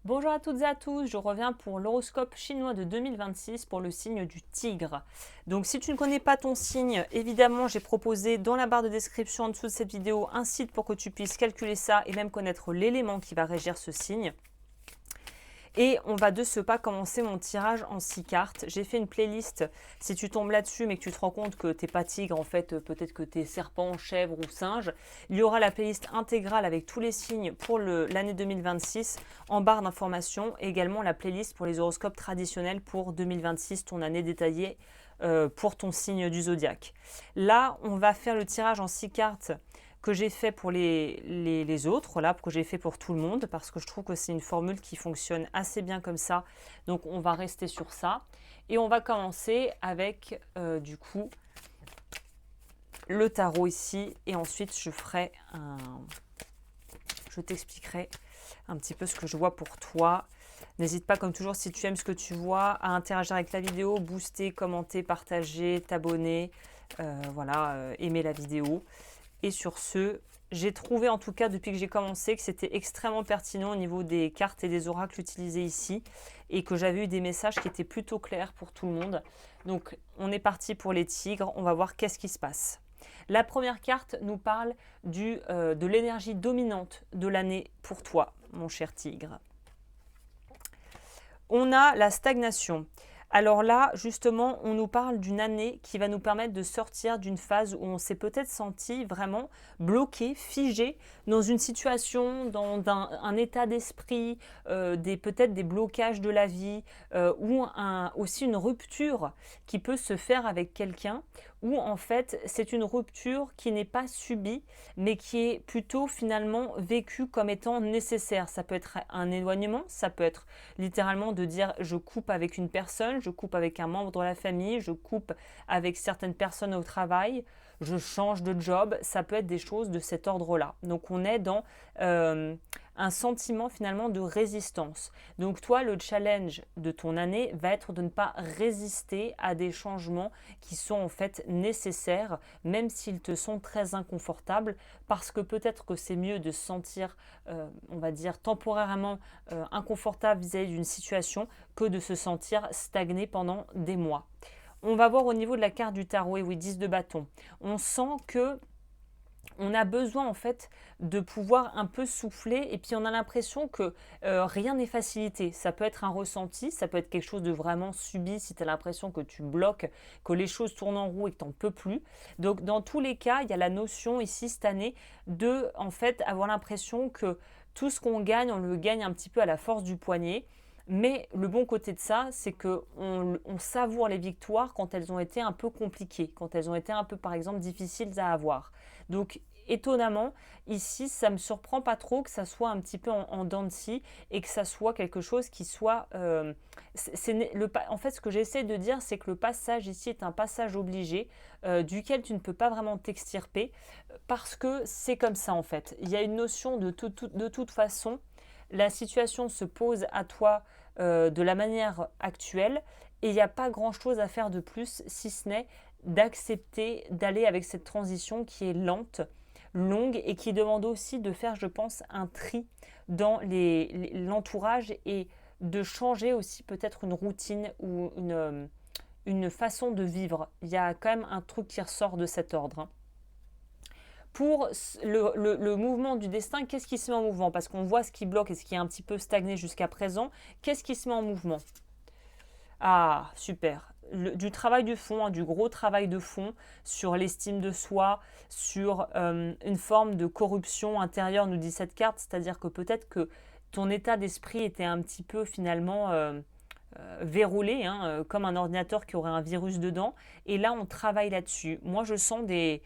Bonjour à toutes et à tous, je reviens pour l'horoscope chinois de 2026 pour le signe du tigre. Donc si tu ne connais pas ton signe, évidemment j'ai proposé dans la barre de description en dessous de cette vidéo un site pour que tu puisses calculer ça et même connaître l'élément qui va régir ce signe. Et on va de ce pas commencer mon tirage en 6 cartes. J'ai fait une playlist, si tu tombes là-dessus mais que tu te rends compte que t'es pas tigre, en fait peut-être que t'es serpent, chèvre ou singe, il y aura la playlist intégrale avec tous les signes pour l'année 2026 en barre d'informations et également la playlist pour les horoscopes traditionnels pour 2026, ton année détaillée pour ton signe du zodiaque. Là, on va faire le tirage en 6 cartes que j'ai fait pour les autres, là, que j'ai fait pour tout le monde, parce que je trouve que c'est une formule qui fonctionne assez bien comme ça. Donc on va rester sur ça. Et on va commencer avec, du coup, le tarot ici. Et ensuite, je t'expliquerai un petit peu ce que je vois pour toi. N'hésite pas, comme toujours, si tu aimes ce que tu vois, à interagir avec la vidéo, booster, commenter, partager, t'abonner, aimer la vidéo. Et sur ce, j'ai trouvé en tout cas depuis que j'ai commencé que c'était extrêmement pertinent au niveau des cartes et des oracles utilisés ici et que j'avais eu des messages qui étaient plutôt clairs pour tout le monde. Donc on est parti pour les tigres, on va voir qu'est-ce qui se passe. La première carte nous parle de l'énergie dominante de l'année pour toi, mon cher tigre. On a la stagnation. Alors là, justement, on nous parle d'une année qui va nous permettre de sortir d'une phase où on s'est peut-être senti vraiment bloqué, figé dans une situation, dans un état d'esprit, peut-être des blocages de la vie, ou aussi une rupture qui peut se faire avec quelqu'un, où en fait c'est une rupture qui n'est pas subie, mais qui est plutôt finalement vécue comme étant nécessaire. Ça peut être un éloignement, ça peut être littéralement de dire je coupe avec une personne, je coupe avec un membre de la famille, je coupe avec certaines personnes au travail, je change de job, ça peut être des choses de cet ordre-là. Donc on est dans un sentiment finalement de résistance. Donc toi, le challenge de ton année va être de ne pas résister à des changements qui sont en fait nécessaires, même s'ils te sont très inconfortables, parce que peut-être que c'est mieux de se sentir, on va dire, temporairement inconfortable vis-à-vis d'une situation que de se sentir stagné pendant des mois. On va voir au niveau de la carte du tarot, et oui, 10 de bâton. On sent que on a besoin en fait de pouvoir un peu souffler et puis on a l'impression que rien n'est facilité. Ça peut être un ressenti, ça peut être quelque chose de vraiment subi si tu as l'impression que tu bloques, que les choses tournent en roue et que tu n'en peux plus. Donc dans tous les cas, il y a la notion ici cette année de en fait avoir l'impression que tout ce qu'on gagne, on le gagne un petit peu à la force du poignet. Mais le bon côté de ça, c'est qu'on savoure les victoires quand elles ont été un peu compliquées, quand elles ont été un peu, par exemple, difficiles à avoir. Donc, étonnamment, ici, ça me surprend pas trop que ça soit un petit peu en dents de scie et que ça soit quelque chose qui soit... en fait, ce que j'essaie de dire, c'est que le passage ici est un passage obligé duquel tu ne peux pas vraiment t'extirper parce que c'est comme ça, en fait. Il y a une notion de toute façon, la situation se pose à toi de la manière actuelle et il n'y a pas grand-chose à faire de plus si ce n'est d'accepter d'aller avec cette transition qui est lente, longue et qui demande aussi de faire, je pense, un tri dans l'entourage et de changer aussi peut-être une routine ou une façon de vivre. Il y a quand même un truc qui ressort de cet ordre, hein. Pour le mouvement du destin, qu'est-ce qui se met en mouvement? Parce qu'on voit ce qui bloque et ce qui est un petit peu stagné jusqu'à présent. Qu'est-ce qui se met en mouvement? Ah, super. Du travail de fond, hein, du gros travail de fond sur l'estime de soi, sur une forme de corruption intérieure, nous dit cette carte. C'est-à-dire que peut-être que ton état d'esprit était un petit peu finalement verrouillé, hein, comme un ordinateur qui aurait un virus dedans. Et là, on travaille là-dessus. Moi, je sens des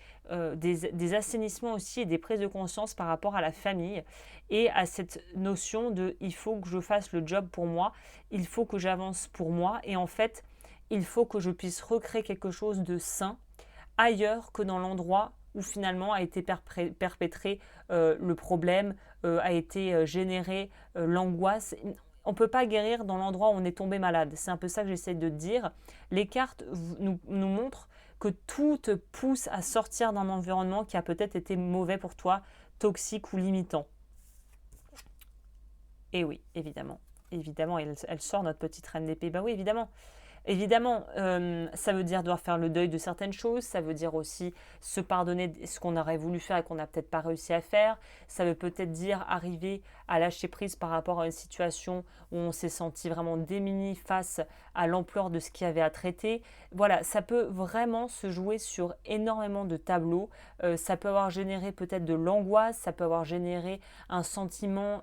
assainissements aussi et des prises de conscience par rapport à la famille et à cette notion de il faut que je fasse le job pour moi, il faut que j'avance pour moi et en fait, il faut que je puisse recréer quelque chose de sain ailleurs que dans l'endroit où finalement a été perpétré le problème, a été généré l'angoisse. On ne peut pas guérir dans l'endroit où on est tombé malade. C'est un peu ça que j'essaie de dire. Les cartes nous montrent que tout te pousse à sortir d'un environnement qui a peut-être été mauvais pour toi, toxique ou limitant. Et oui, évidemment. Évidemment, elle sort notre petite reine d'épée. Bah oui, évidemment. Évidemment, ça veut dire devoir faire le deuil de certaines choses, ça veut dire aussi se pardonner ce qu'on aurait voulu faire et qu'on n'a peut-être pas réussi à faire. Ça veut peut-être dire arriver à lâcher prise par rapport à une situation où on s'est senti vraiment démuni face à l'ampleur de ce qu'il y avait à traiter. Voilà, ça peut vraiment se jouer sur énormément de tableaux. Ça peut avoir généré peut-être de l'angoisse, ça peut avoir généré un sentiment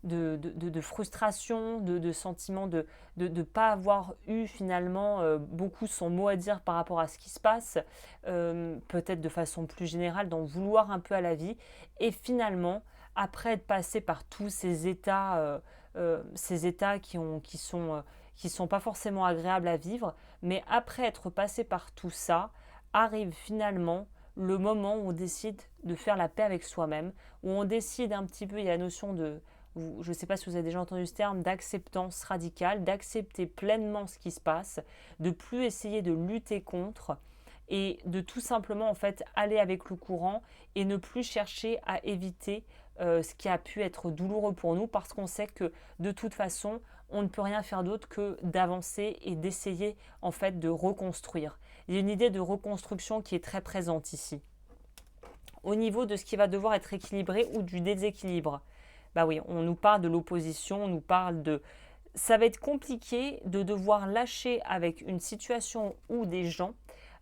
de frustration, de sentiment de ne pas avoir eu finalement beaucoup son mot à dire par rapport à ce qui se passe, peut-être de façon plus générale, d'en vouloir un peu à la vie. Et finalement, après être passé par tous ces états qui sont pas forcément agréables à vivre, mais après être passé par tout ça, arrive finalement le moment où on décide de faire la paix avec soi-même, où on décide un petit peu, il y a la notion de je ne sais pas si vous avez déjà entendu ce terme, d'acceptance radicale, d'accepter pleinement ce qui se passe, de plus essayer de lutter contre et de tout simplement en fait aller avec le courant et ne plus chercher à éviter ce qui a pu être douloureux pour nous parce qu'on sait que de toute façon on ne peut rien faire d'autre que d'avancer et d'essayer en fait de reconstruire. Il y a une idée de reconstruction qui est très présente ici. Au niveau de ce qui va devoir être équilibré ou du déséquilibre, bah oui, on nous parle de l'opposition, on nous parle de... Ça va être compliqué de devoir lâcher avec une situation ou des gens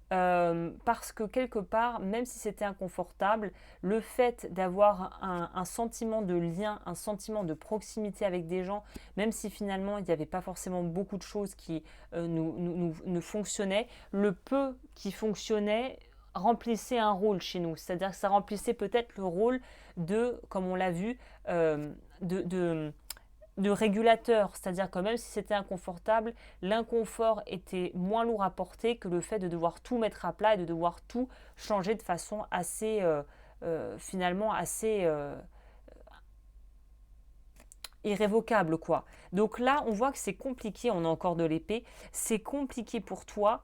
parce que quelque part, même si c'était inconfortable, le fait d'avoir un sentiment de lien, un sentiment de proximité avec des gens, même si finalement il n'y avait pas forcément beaucoup de choses qui nous fonctionnaient, le peu qui fonctionnait remplissait un rôle chez nous. C'est-à-dire que ça remplissait peut-être le rôle de, comme on l'a vu, de, de de régulateur, c'est-à-dire que même si c'était inconfortable, l'inconfort était moins lourd à porter que le fait de devoir tout mettre à plat et de devoir tout changer de façon assez, finalement, assez irrévocable, quoi. Donc là, on voit que c'est compliqué, on a encore de l'épée, c'est compliqué pour toi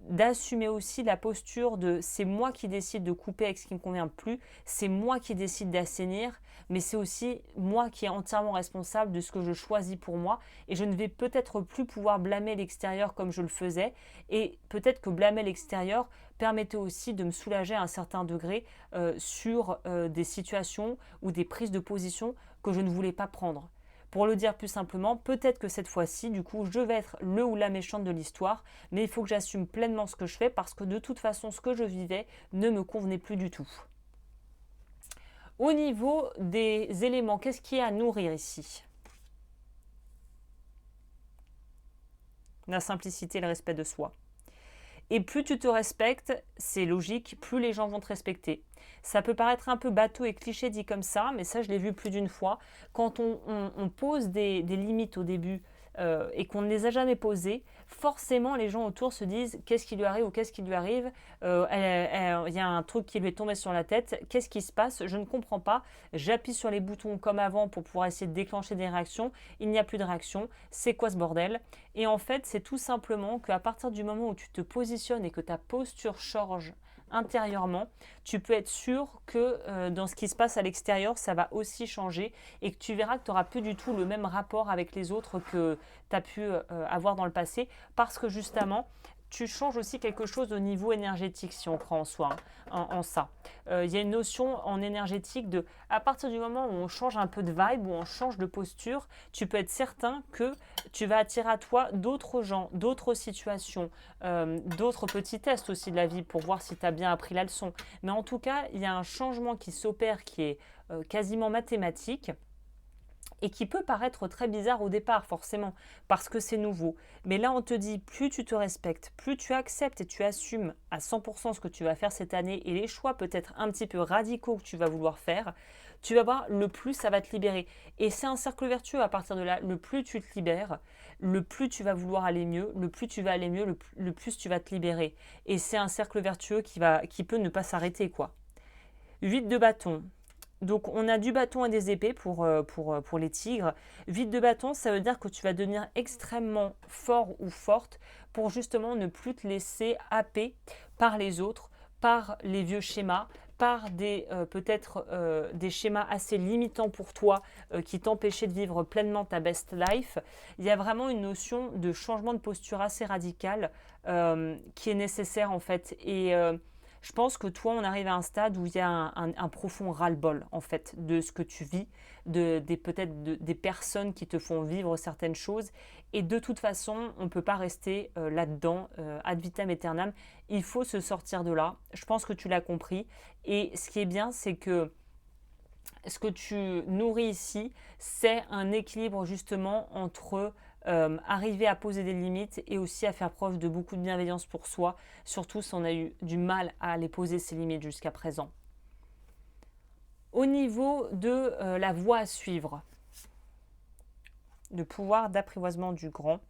d'assumer aussi la posture de c'est moi qui décide de couper avec ce qui ne me convient plus, c'est moi qui décide d'assainir, mais c'est aussi moi qui est entièrement responsable de ce que je choisis pour moi et je ne vais peut-être plus pouvoir blâmer l'extérieur comme je le faisais et peut-être que blâmer l'extérieur permettait aussi de me soulager à un certain degré sur des situations ou des prises de position que je ne voulais pas prendre. Pour le dire plus simplement, peut-être que cette fois-ci, du coup, je vais être le ou la méchante de l'histoire, mais il faut que j'assume pleinement ce que je fais parce que de toute façon, ce que je vivais ne me convenait plus du tout. Au niveau des éléments, qu'est-ce qui est à nourrir ici? La simplicité et le respect de soi. Et plus tu te respectes, c'est logique, plus les gens vont te respecter. Ça peut paraître un peu bateau et cliché dit comme ça, mais ça je l'ai vu plus d'une fois. Quand on pose des limites au début et qu'on ne les a jamais posées, forcément les gens autour se disent qu'est-ce qui lui arrive ou qu'est-ce qui lui arrive, il y a un truc qui lui est tombé sur la tête, qu'est-ce qui se passe, je ne comprends pas, j'appuie sur les boutons comme avant pour pouvoir essayer de déclencher des réactions, il n'y a plus de réaction, c'est quoi ce bordel? Et en fait c'est tout simplement qu'à partir du moment où tu te positionnes et que ta posture change intérieurement, tu peux être sûr que dans ce qui se passe à l'extérieur, ça va aussi changer et que tu verras que tu n'auras plus du tout le même rapport avec les autres que tu as pu avoir dans le passé parce que justement, tu changes aussi quelque chose au niveau énergétique si on croit en soi, en ça. Il y a une notion en énergétique de, à partir du moment où on change un peu de vibe, où on change de posture, tu peux être certain que tu vas attirer à toi d'autres gens, d'autres situations, d'autres petits tests aussi de la vie pour voir si tu as bien appris la leçon. Mais en tout cas, il y a un changement qui s'opère qui est quasiment mathématique et qui peut paraître très bizarre au départ forcément parce que c'est nouveau. Mais là on te dit plus tu te respectes, plus tu acceptes et tu assumes à 100% ce que tu vas faire cette année et les choix peut-être un petit peu radicaux que tu vas vouloir faire, tu vas voir le plus ça va te libérer. Et c'est un cercle vertueux à partir de là, le plus tu te libères, le plus tu vas vouloir aller mieux, le plus tu vas aller mieux, le plus tu vas te libérer. Et c'est un cercle vertueux qui peut ne pas s'arrêter quoi. 8 de bâton. Donc on a du bâton et des épées pour les tigres. Vide de bâton, ça veut dire que tu vas devenir extrêmement fort ou forte pour justement ne plus te laisser happer par les autres, par les vieux schémas, par peut-être des schémas assez limitants pour toi qui t'empêchaient de vivre pleinement ta best life, il y a vraiment une notion de changement de posture assez radicale qui est nécessaire en fait. Et je pense que toi, on arrive à un stade où il y a un profond ras-le-bol en fait de ce que tu vis, peut-être des personnes qui te font vivre certaines choses. Et de toute façon, on ne peut pas rester là-dedans ad vitam aeternam. Il faut se sortir de là. Je pense que tu l'as compris. Et ce qui est bien, c'est que ce que tu nourris ici, c'est un équilibre justement entre arriver à poser des limites et aussi à faire preuve de beaucoup de bienveillance pour soi, surtout si on a eu du mal à les poser ces limites jusqu'à présent. Au niveau de la voie à suivre, le pouvoir d'apprivoisement du grand,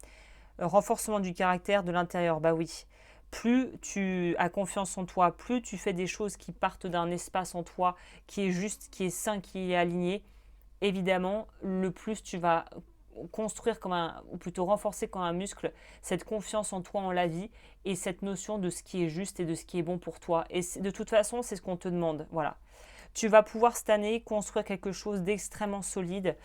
renforcement du caractère de l'intérieur, bah oui. Plus tu as confiance en toi, plus tu fais des choses qui partent d'un espace en toi qui est juste, qui est sain, qui est aligné, évidemment, le plus tu vas construire ou plutôt renforcer comme un muscle cette confiance en toi, en la vie et cette notion de ce qui est juste et de ce qui est bon pour toi. Et de toute façon, c'est ce qu'on te demande. Voilà. Tu vas pouvoir cette année construire quelque chose d'extrêmement solide,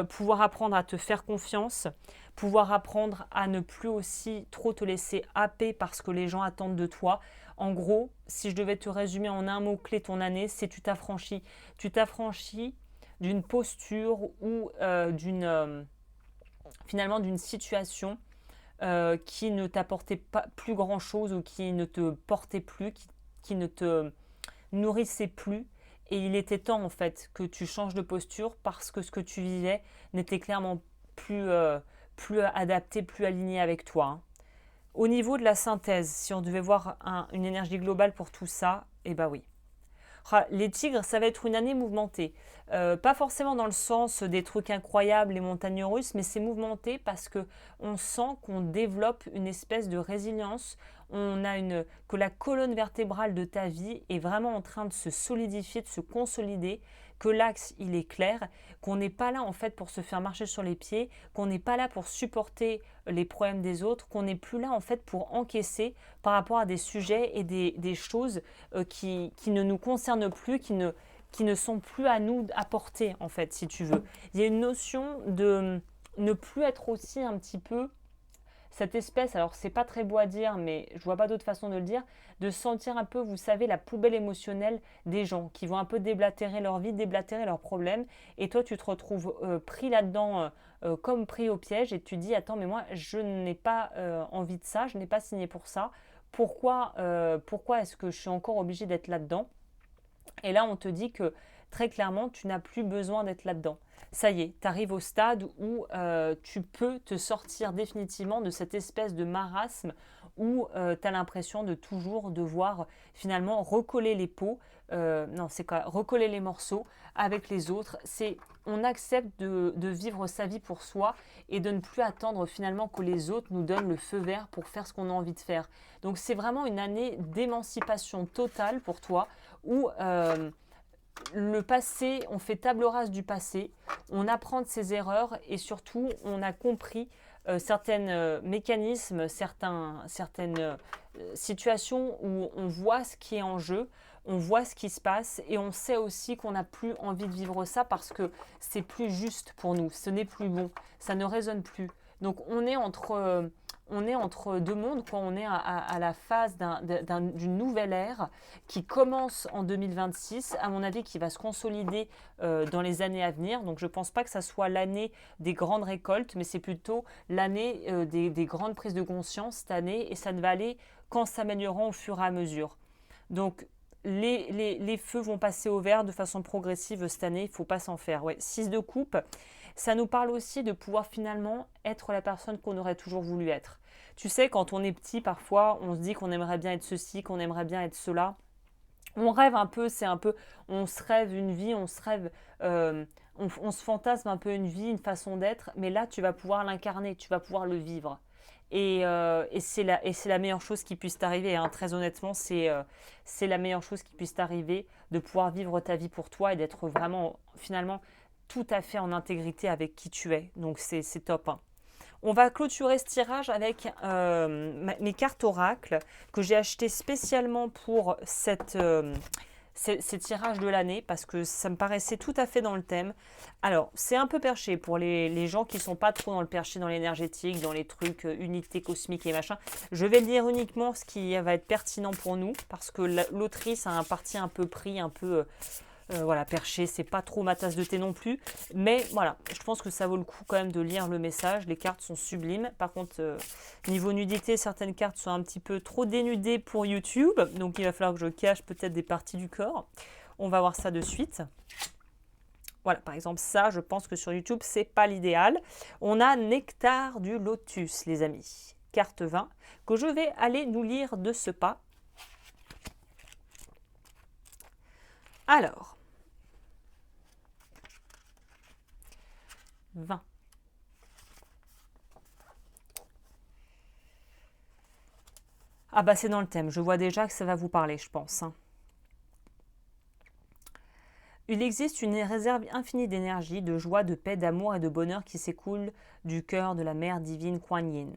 pouvoir apprendre à te faire confiance, pouvoir apprendre à ne plus aussi trop te laisser happer parce que les gens attendent de toi. En gros, si je devais te résumer en un mot-clé ton année, c'est tu t'affranchis. Tu t'affranchis d'une posture ou finalement d'une situation qui ne t'apportait pas plus grand-chose ou qui ne te portait plus, qui ne te nourrissait plus. Et il était temps en fait que tu changes de posture parce que ce que tu vivais n'était clairement plus adapté, plus aligné avec toi. Hein. Au niveau de la synthèse, si on devait voir une énergie globale pour tout ça, eh bien oui. Les tigres, ça va être une année mouvementée. Pas forcément dans le sens des trucs incroyables, les montagnes russes, mais c'est mouvementé parce que on sent qu'on développe une espèce de résilience. Que la colonne vertébrale de ta vie est vraiment en train de se solidifier, de se consolider, que l'axe il est clair, qu'on n'est pas là en fait pour se faire marcher sur les pieds, qu'on n'est pas là pour supporter les problèmes des autres, qu'on n'est plus là en fait pour encaisser par rapport à des sujets et des choses qui ne nous concernent plus, qui ne sont plus à nous à porter en fait si tu veux. Il y a une notion de ne plus être aussi un petit peu cette espèce, alors c'est pas très beau à dire, mais je vois pas d'autre façon de le dire, de sentir un peu, vous savez, la poubelle émotionnelle des gens qui vont un peu déblatérer leur vie, déblatérer leurs problèmes, et toi tu te retrouves pris là-dedans comme pris au piège, et tu dis attends mais moi je n'ai pas envie de ça, je n'ai pas signé pour ça, pourquoi est-ce que je suis encore obligée d'être là-dedans? Et là on te dit que très clairement tu n'as plus besoin d'être là-dedans. Ça y est, tu arrives au stade où tu peux te sortir définitivement de cette espèce de marasme où tu as l'impression de toujours devoir finalement recoller les pots, recoller les morceaux avec les autres. On accepte de vivre sa vie pour soi et de ne plus attendre finalement que les autres nous donnent le feu vert pour faire ce qu'on a envie de faire. Donc c'est vraiment une année d'émancipation totale pour toi où le passé, on fait table rase du passé, on apprend de ses erreurs et surtout on a compris certains mécanismes, certaines situations où on voit ce qui est en jeu, on voit ce qui se passe et on sait aussi qu'on n'a plus envie de vivre ça parce que c'est plus juste pour nous, ce n'est plus bon, ça ne résonne plus. Donc on est entre deux mondes, quand on est à la phase d'une nouvelle ère qui commence en 2026, à mon avis qui va se consolider dans les années à venir. Donc je ne pense pas que ça soit l'année des grandes récoltes, mais c'est plutôt l'année des grandes prises de conscience cette année, et ça ne va aller qu'en s'améliorant au fur et à mesure. Donc les feux vont passer au vert de façon progressive cette année, il ne faut pas s'en faire. Ouais. 6 de coupe. Ça nous parle aussi de pouvoir finalement être la personne qu'on aurait toujours voulu être. Tu sais, quand on est petit, parfois, on se dit qu'on aimerait bien être ceci, qu'on aimerait bien être cela. On rêve un peu, on se rêve une vie, on se fantasme un peu une vie, une façon d'être, mais là, tu vas pouvoir l'incarner, tu vas pouvoir le vivre. Et c'est la meilleure chose qui puisse t'arriver. Hein. Très honnêtement, c'est la meilleure chose qui puisse t'arriver de pouvoir vivre ta vie pour toi et d'être vraiment, finalement, tout à fait en intégrité avec qui tu es. Donc c'est top. Hein. On va clôturer ce tirage avec mes cartes oracle que j'ai achetées spécialement pour ces tirages de l'année parce que ça me paraissait tout à fait dans le thème. Alors, c'est un peu perché pour les gens qui ne sont pas trop dans le perché, dans l'énergétique, dans les trucs unité cosmique et machin. Je vais lire uniquement ce qui va être pertinent pour nous parce que l'autrice a un parti un peu pris, un peu voilà, perché, c'est pas trop ma tasse de thé non plus. Mais voilà, je pense que ça vaut le coup quand même de lire le message. Les cartes sont sublimes. Par contre, niveau nudité, certaines cartes sont un petit peu trop dénudées pour YouTube. Donc il va falloir que je cache peut-être des parties du corps. On va voir ça de suite. Voilà, par exemple, ça, je pense que sur YouTube, c'est pas l'idéal. On a Nectar du Lotus, les amis. Carte 20, que je vais aller nous lire de ce pas. Alors, 20. Ah bah c'est dans le thème, je vois déjà que ça va vous parler, je pense. Il existe une réserve infinie d'énergie, de joie, de paix, d'amour et de bonheur qui s'écoule du cœur de la mère divine Kuan Yin.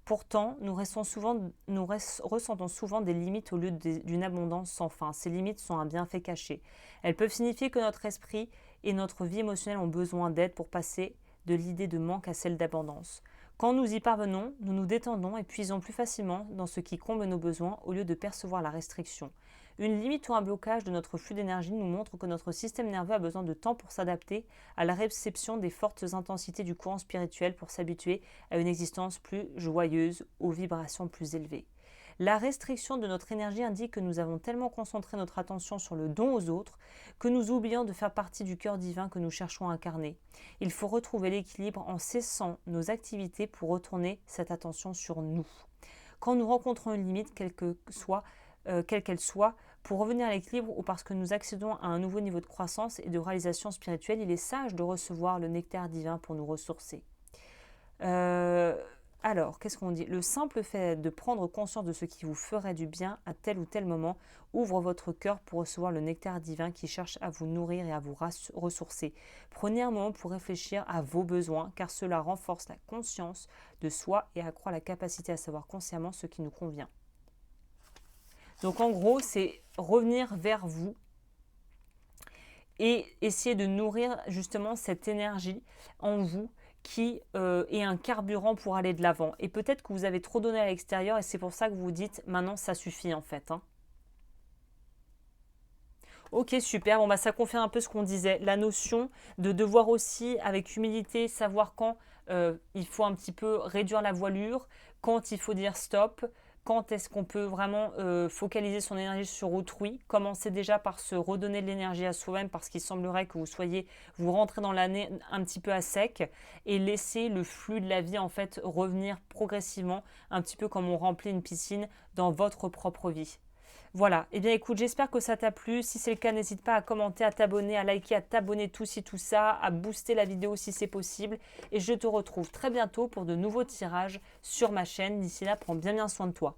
Pourtant, nous ressentons souvent des limites au lieu d'une abondance sans fin. Ces limites sont un bienfait caché. Elles peuvent signifier que notre esprit et notre vie émotionnelle ont besoin d'aide pour passer de l'idée de manque à celle d'abondance. Quand nous y parvenons, nous nous détendons et puisons plus facilement dans ce qui comble nos besoins au lieu de percevoir la restriction. Une limite ou un blocage de notre flux d'énergie nous montre que notre système nerveux a besoin de temps pour s'adapter à la réception des fortes intensités du courant spirituel pour s'habituer à une existence plus joyeuse, aux vibrations plus élevées. La restriction de notre énergie indique que nous avons tellement concentré notre attention sur le don aux autres que nous oublions de faire partie du cœur divin que nous cherchons à incarner. Il faut retrouver l'équilibre en cessant nos activités pour retourner cette attention sur nous. Quand nous rencontrons une limite, quelle qu'elle soit, pour revenir à l'équilibre ou parce que nous accédons à un nouveau niveau de croissance et de réalisation spirituelle, il est sage de recevoir le nectar divin pour nous ressourcer. Alors, qu'est-ce qu'on dit? Le simple fait de prendre conscience de ce qui vous ferait du bien à tel ou tel moment ouvre votre cœur pour recevoir le nectar divin qui cherche à vous nourrir et à vous ressourcer. Prenez un moment pour réfléchir à vos besoins car cela renforce la conscience de soi et accroît la capacité à savoir consciemment ce qui nous convient. Donc en gros, c'est revenir vers vous et essayer de nourrir justement cette énergie en vous qui est un carburant pour aller de l'avant. Et peut-être que vous avez trop donné à l'extérieur et c'est pour ça que vous vous dites maintenant ça suffit en fait. Ok, super. Bon, bah, ça confirme un peu ce qu'on disait. La notion de devoir aussi, avec humilité, savoir quand il faut un petit peu réduire la voilure, quand il faut dire stop, quand est-ce qu'on peut vraiment focaliser son énergie sur autrui. Commencez déjà par se redonner de l'énergie à soi-même parce qu'il semblerait que vous rentrez dans l'année un petit peu à sec et laissez le flux de la vie en fait revenir progressivement, un petit peu comme on remplit une piscine dans votre propre vie. Voilà, eh bien écoute, j'espère que ça t'a plu. Si c'est le cas, n'hésite pas à commenter, à t'abonner, à liker, à t'abonner tout ci, tout ça, à booster la vidéo si c'est possible. Et je te retrouve très bientôt pour de nouveaux tirages sur ma chaîne. D'ici là, prends bien soin de toi.